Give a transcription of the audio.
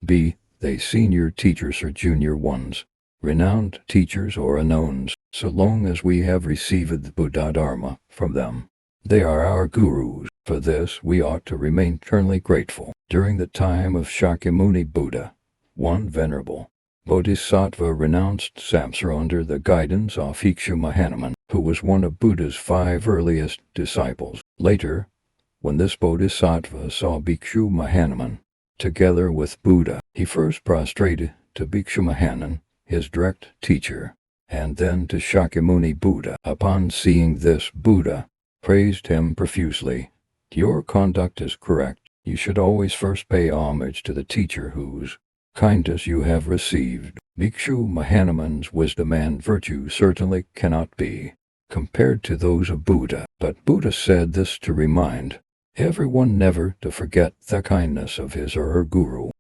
Be they senior teachers or junior ones, renowned teachers or unknowns, so long as we have received the Buddhadharma from them. They are our gurus. For this we ought to remain eternally grateful. During the time of Shakyamuni Buddha, one venerable bodhisattva renounced samsara under the guidance of Bhikshu Mahanaman, who was one of Buddha's 5 earliest disciples. Later, when this bodhisattva saw Bhikshu Mahanaman together with Buddha, he first prostrated to Bhikshu Mahanaman, his direct teacher, and then to Shakyamuni Buddha. Upon seeing this, Buddha praised him profusely. Your conduct is correct. You should always first pay homage to the teacher whose kindness you have received. Bhikshu Mahanaman's wisdom and virtue certainly cannot be compared to those of Buddha, but Buddha said this to remind everyone never to forget the kindness of his or her guru.